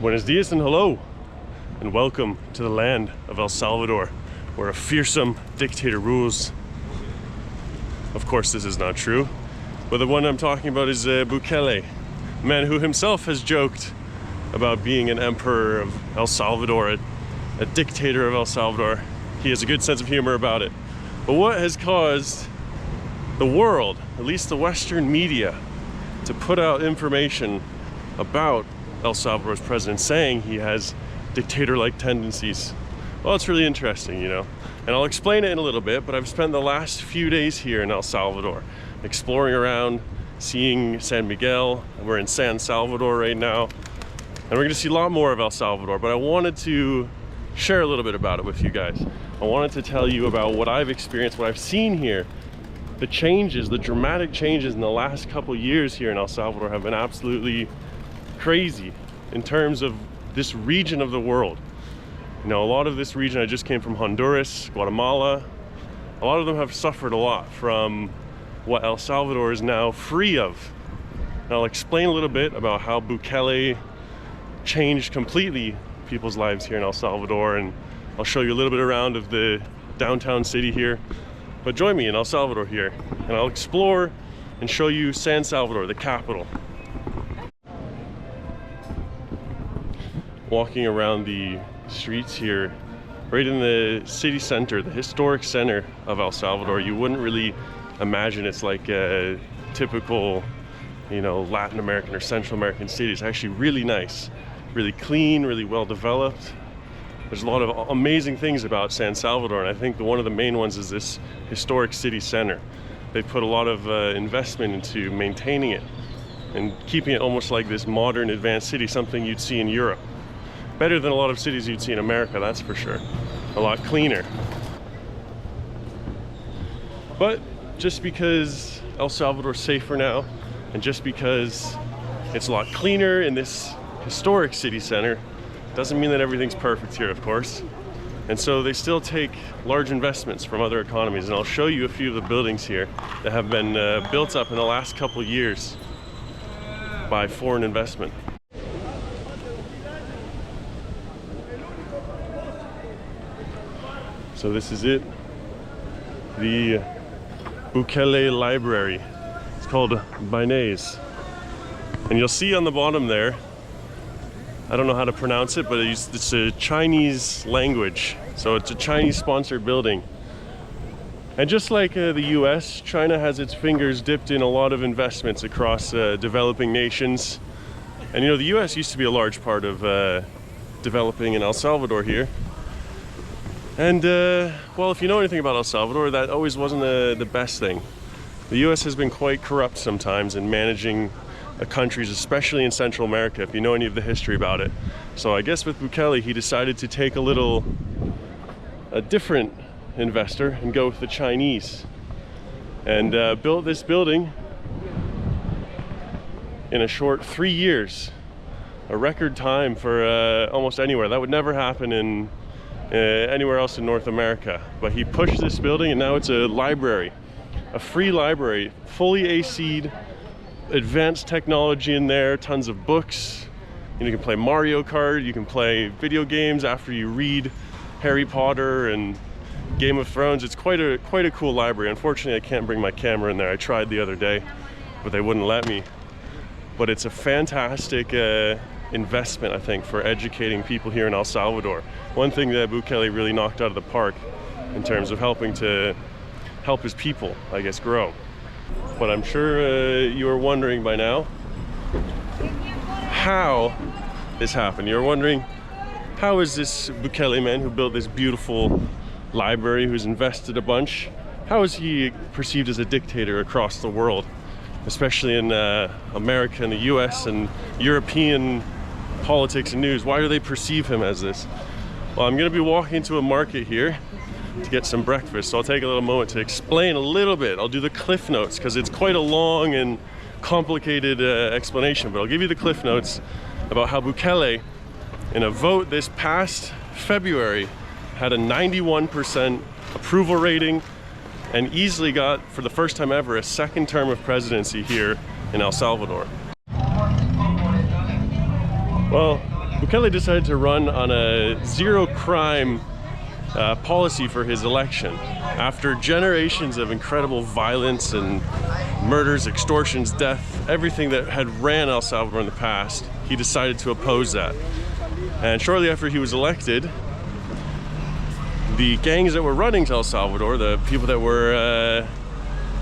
Buenos dias and hello, and welcome to the land of El Salvador, where a fearsome dictator rules. Of course, this is not true, but the one I'm talking about is Bukele, a man who himself has joked about being an emperor of El Salvador, a dictator of El Salvador. He has a good sense of humor about it. But what has caused the world, at least the Western media, to put out information about El Salvador's president saying he has dictator-like tendencies? Well, it's really interesting, you know, and I'll explain it in a little bit, but I've spent the last few days here in El Salvador, exploring around, seeing San Miguel. We're in San Salvador right now, and we're gonna see a lot more of El Salvador, but I wanted to share a little bit about it with you guys. I wanted to tell you about what I've experienced, what I've seen here. The changes, the dramatic changes in the last couple years here in El Salvador have been absolutely crazy in terms of this region of the world. You know, a lot of this region, I just came from Honduras, Guatemala. A lot of them have suffered a lot from what El Salvador is now free of. And I'll explain a little bit about how Bukele changed completely people's lives here in El Salvador, and I'll show you a little bit around of the downtown city here. But join me in El Salvador here, and I'll explore and show you San Salvador, the capital. Walking around the streets here, right in the city center, the historic center of El Salvador, you wouldn't really imagine it's like a typical, you know, Latin American or Central American city. It's actually really nice, really clean, really well developed. There's a lot of amazing things about San Salvador, and I think one of the main ones is this historic city center. They put a lot of investment into maintaining it and keeping it almost like this modern advanced city, something you'd see in Europe. Better than a lot of cities you'd see in America, that's for sure. A lot cleaner. But just because El Salvador's safer now, and just because it's a lot cleaner in this historic city center, doesn't mean that everything's perfect here, of course. And so they still take large investments from other economies, and I'll show you a few of the buildings here that have been built up in the last couple of years by foreign investment. So this is it, the Bukele Library. It's called Binez. And you'll see on the bottom there, I don't know how to pronounce it, but it's a Chinese language. So it's a Chinese sponsored building. And just like the US, China has its fingers dipped in a lot of investments across developing nations. And you know, the US used to be a large part of developing in El Salvador here. And well, if you know anything about El Salvador, that always wasn't the best thing. The US has been quite corrupt sometimes in managing countries, especially in Central America, if you know any of the history about it. So I guess with Bukele, he decided to take a different investor and go with the Chinese, and built this building in a short 3 years, a record time for almost anywhere. That would never happen in anywhere else in North America. But he pushed this building, and now it's a library, a free library, fully AC'd, advanced technology in there, tons of books. You can play Mario Kart, you can play video games after you read Harry Potter and Game of Thrones. It's quite a cool library. Unfortunately, I can't bring my camera in there. I tried the other day, but they wouldn't let me. But it's a fantastic investment, I think, for educating people here in El Salvador. One thing that Bukele really knocked out of the park in terms of helping to help his people, I guess, grow. But I'm sure you are wondering by now how this happened. You're wondering, how is this Bukele man who built this beautiful library, who's invested a bunch, how is he perceived as a dictator across the world, especially in America and the US and European politics and news? Why do they perceive him as this? Well, I'm going to be walking to a market here to get some breakfast, so I'll take a little moment to explain a little bit. I'll do the cliff notes because it's quite a long and complicated explanation, but I'll give you the cliff notes about how Bukele, in a vote this past February, had a 91% approval rating and easily got, for the first time ever, a second term of presidency here in El Salvador. Well, Bukele decided to run on a zero crime policy for his election. After generations of incredible violence and murders, extortions, death, everything that had ran El Salvador in the past, he decided to oppose that. And shortly after he was elected, the gangs that were running El Salvador, the people that were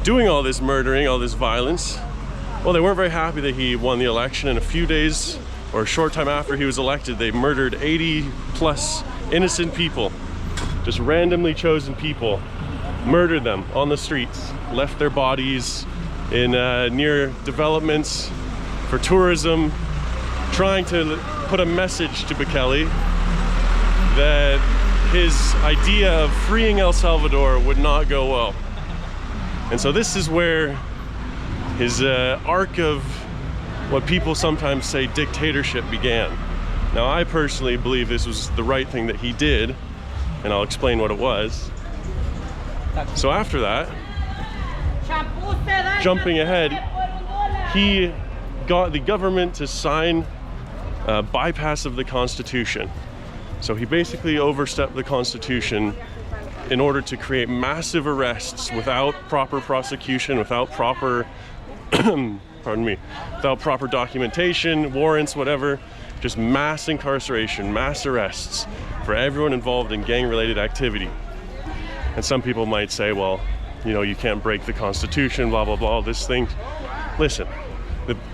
doing all this murdering, all this violence, well, they weren't very happy that he won the election. In a few days or a short time after he was elected, they murdered 80 plus innocent people, just randomly chosen people, murdered them on the streets, left their bodies in near developments for tourism, trying to put a message to Bukele that his idea of freeing El Salvador would not go well. And so this is where his arc of what people sometimes say dictatorship began. Now, I personally believe this was the right thing that he did, and I'll explain what it was. So after that, jumping ahead, he got the government to sign a bypass of the Constitution. So he basically overstepped the Constitution in order to create massive arrests without proper prosecution, without proper, without proper documentation, warrants, whatever, just mass incarceration, mass arrests for everyone involved in gang-related activity. And some people might say, well, you know, you can't break the Constitution, blah, blah, blah, this thing. Listen,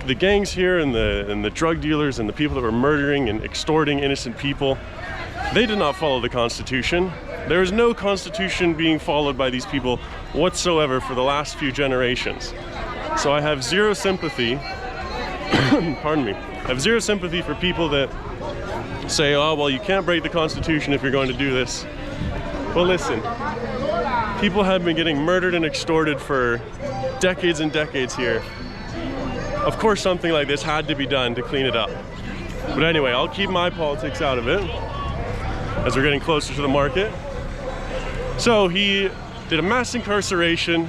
the gangs here and the drug dealers and the people that were murdering and extorting innocent people, they did not follow the Constitution. There is no Constitution being followed by these people whatsoever for the last few generations. So I have zero sympathy, pardon me, I have zero sympathy for people that say, oh, well, you can't break the Constitution if you're going to do this. Well, listen, people have been getting murdered and extorted for decades and decades here. Of course, something like this had to be done to clean it up. But anyway, I'll keep my politics out of it as we're getting closer to the market. So he did a mass incarceration,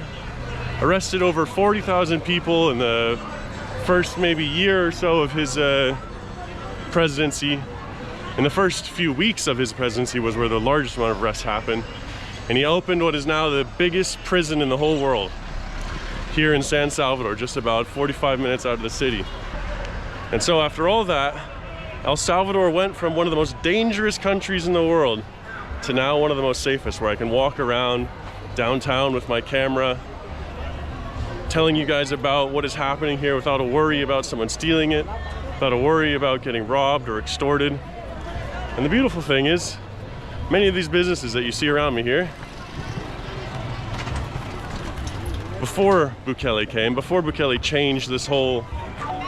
arrested over 40,000 people in the first maybe year or so of his presidency. In the first few weeks of his presidency was where the largest amount of arrests happened. And he opened what is now the biggest prison in the whole world, here in San Salvador, just about 45 minutes out of the city. And so after all that, El Salvador went from one of the most dangerous countries in the world to now one of the most safest, where I can walk around downtown with my camera, telling you guys about what is happening here without a worry about someone stealing it, without a worry about getting robbed or extorted. And the beautiful thing is, many of these businesses that you see around me here, before Bukele came, before Bukele changed this whole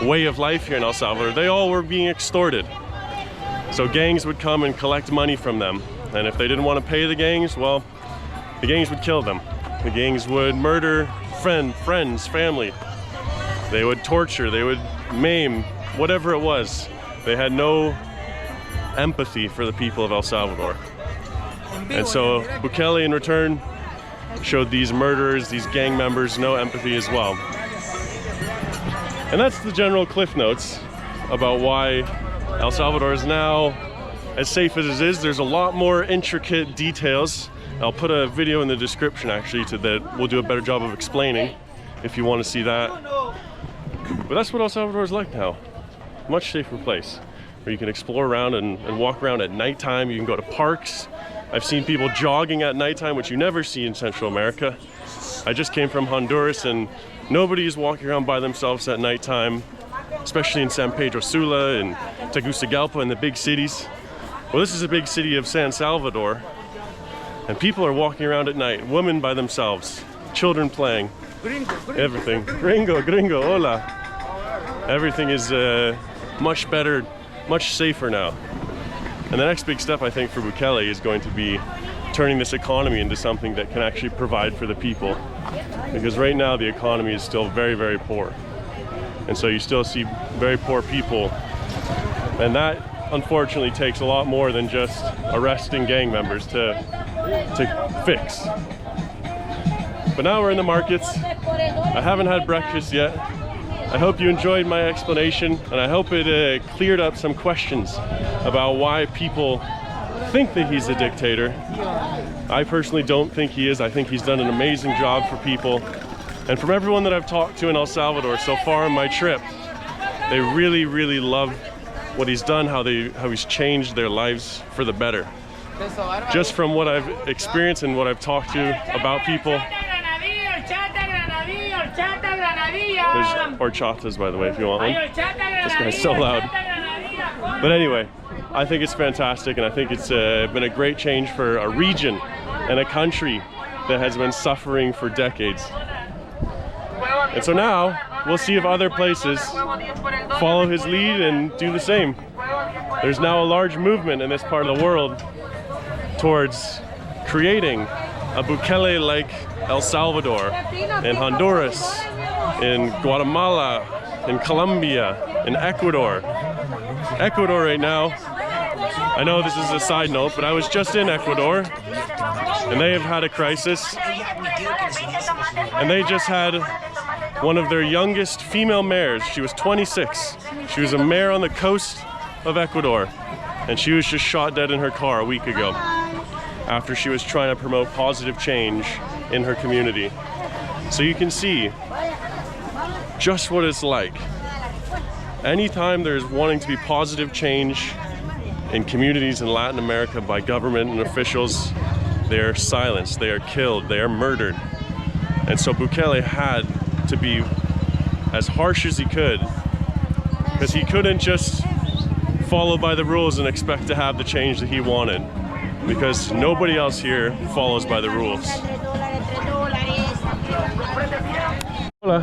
way of life here in El Salvador, they all were being extorted. So gangs would come and collect money from them. And if they didn't want to pay the gangs, well, the gangs would kill them. The gangs would murder friends, family. They would torture, they would maim, whatever it was. They had no empathy for the people of El Salvador. And so Bukele in return showed these murderers, these gang members, no empathy as well. And that's the general cliff notes about why El Salvador is now as safe as it is. There's a lot more intricate details. I'll put a video in the description actually that will do a better job of explaining if you want to see that. But that's what El Salvador is like now. Much safer place where you can explore around and walk around at nighttime. You can go to parks. I've seen people jogging at nighttime, which you never see in Central America. I just came from Honduras and nobody is walking around by themselves at nighttime, especially in San Pedro Sula and Tegucigalpa and the big cities. Well, this is a big city of San Salvador, and people are walking around at night, women by themselves, children playing, everything. Gringo, hola. Everything is much better, much safer now. And the next big step, I think, for Bukele is going to be turning this economy into something that can actually provide for the people. Because right now the economy is still very, very poor. And so you still see very poor people. And that unfortunately takes a lot more than just arresting gang members to fix. But now we're in the markets. I haven't had breakfast yet. I hope you enjoyed my explanation, and I hope it cleared up some questions about why people think that he's a dictator. I personally don't think he is. I think he's done an amazing job for people. And from everyone that I've talked to in El Salvador so far on my trip, they really, really love what he's done, how he's changed their lives for the better. Just from what I've experienced and what I've talked to about people. There's horchatas, by the way, if you want one. This guy's so loud. But anyway, I think it's fantastic, and I think it's been a great change for a region and a country that has been suffering for decades. And so now, we'll see if other places follow his lead and do the same. There's now a large movement in this part of the world towards creating a Bukele-like El Salvador, in Honduras, in Guatemala, in Colombia, in Ecuador. Ecuador right now, I know this is a side note, but I was just in Ecuador, and they have had a crisis, and they just had one of their youngest female mayors. She was 26. She was a mayor on the coast of Ecuador, and she was just shot dead in her car a week ago after she was trying to promote positive change in her community. So you can see just what it's like. Anytime there's wanting to be positive change in communities in Latin America by government and officials, they are silenced, they are killed, they are murdered. And so Bukele had to be as harsh as he could, because he couldn't just follow by the rules and expect to have the change that he wanted, because nobody else here follows by the rules. Hola.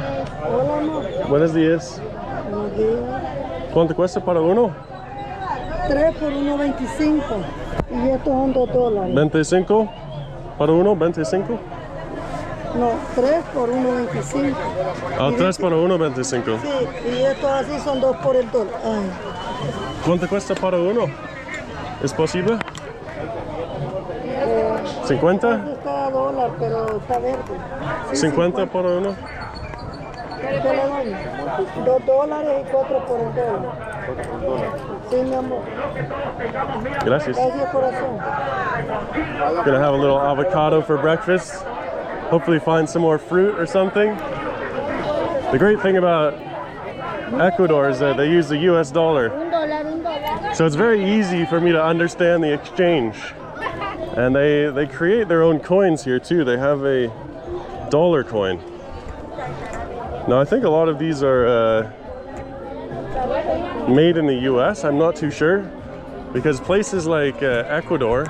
Buenos días. ¿Cuánto cuesta para uno? 3 por 1.25 y estos son $2. 25 para uno, 25. No, 3 por 1.25. Ah, 3 para 1.25. Sí, y estos así son 2 por el dólar. Ay. ¿Cuánto cuesta para uno? ¿Es posible? 50? Está $1, pero está verde. Sí, 50 para uno. ¿Qué le doy? $2 y 4 por el dólar. Sí, mi amor. Gracias. Gracias, corazón. Gonna have a little avocado for breakfast. Hopefully find some more fruit or something. The great thing about Ecuador is that they use the US dollar. So it's very easy for me to understand the exchange. And they create their own coins here too. They have a dollar coin. Now I think a lot of these are made in the US. I'm not too sure, because places like Ecuador,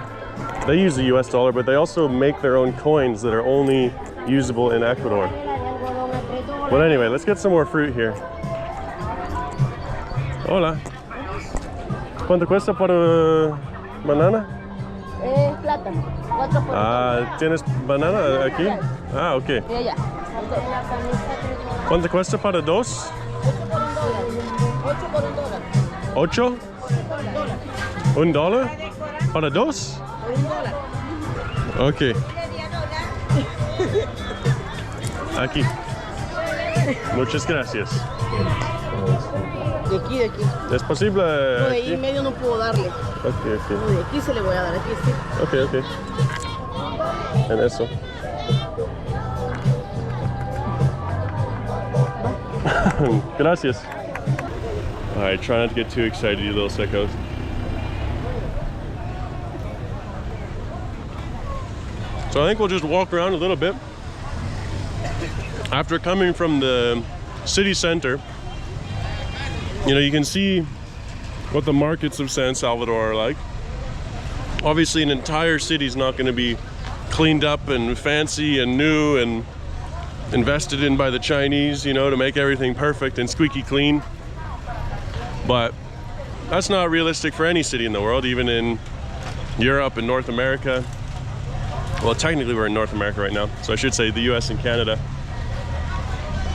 they use the US dollar, but they also make their own coins that are only usable in Ecuador. But anyway, let's get some more fruit here. Hola. ¿Cuánto cuesta para banana? Plátano. 4 por Ah, ¿tienes banana aquí? Ah, ok. ¿Cuánto cuesta para dos? 8 por $1. ¿8? $1? ¿Para dos? $1. Ok. Aquí. Muchas gracias. De aquí. ¿Es posible? No, de ahí Aquí? en medio no puedo darle. Ok. No, de aquí se le voy a dar, aquí sí. Ok. En eso. Gracias. Alright, try not to get too excited, you little sickos. So I think we'll just walk around a little bit. After coming from the city center, you know, you can see what the markets of San Salvador are like. Obviously, an entire city is not going to be cleaned up and fancy and new and invested in by the Chinese, you know, to make everything perfect and squeaky clean. But that's not realistic for any city in the world, even in Europe and North America. Well, technically we're in North America right now, so I should say the US and Canada.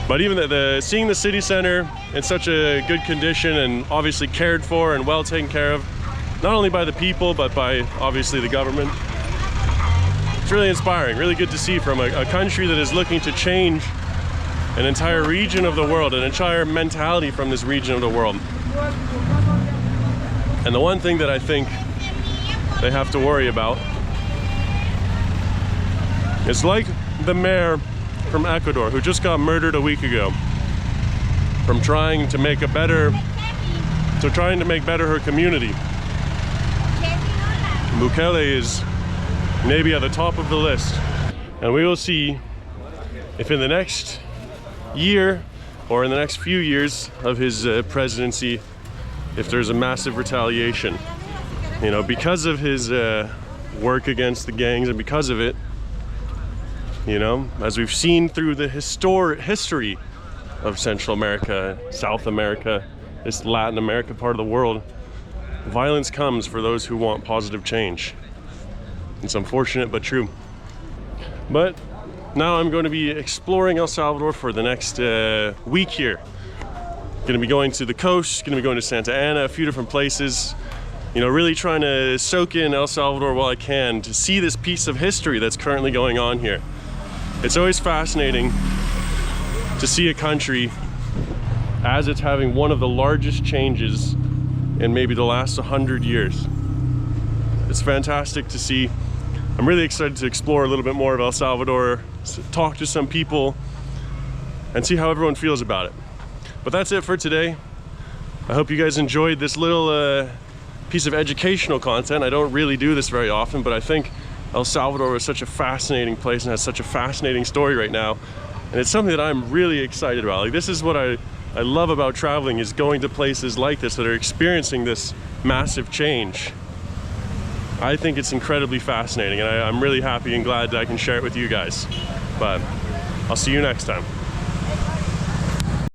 But even seeing the city center in such a good condition and obviously cared for and well taken care of, not only by the people, but by obviously the government. It's really inspiring, really good to see from a country that is looking to change an entire region of the world, an entire mentality from this region of the world. And the one thing that I think they have to worry about is like the mayor from Ecuador who just got murdered a week ago from trying to make better her community. Bukele is maybe at the top of the list, and we will see if in the next year or in the next few years of his presidency, if there's a massive retaliation, you know, because of his work against the gangs, and because of it, you know, as we've seen through the history of Central America, South America, this Latin America part of the world, violence comes for those who want positive change. It's unfortunate but true. But now I'm going to be exploring El Salvador for the next week here. Going to be going to the coast, going to be going to Santa Ana, a few different places. You know, really trying to soak in El Salvador while I can to see this piece of history that's currently going on here. It's always fascinating to see a country as it's having one of the largest changes in maybe the last 100 years. It's fantastic to see. I'm really excited to explore a little bit more of El Salvador, talk to some people, and see how everyone feels about it. But that's it for today. I hope you guys enjoyed this little piece of educational content. I don't really do this very often, but I think El Salvador is such a fascinating place and has such a fascinating story right now. And it's something that I'm really excited about. Like, this is what I love about traveling, is going to places like this that are experiencing this massive change. I think it's incredibly fascinating, and I'm really happy and glad that I can share it with you guys. But I'll see you next time.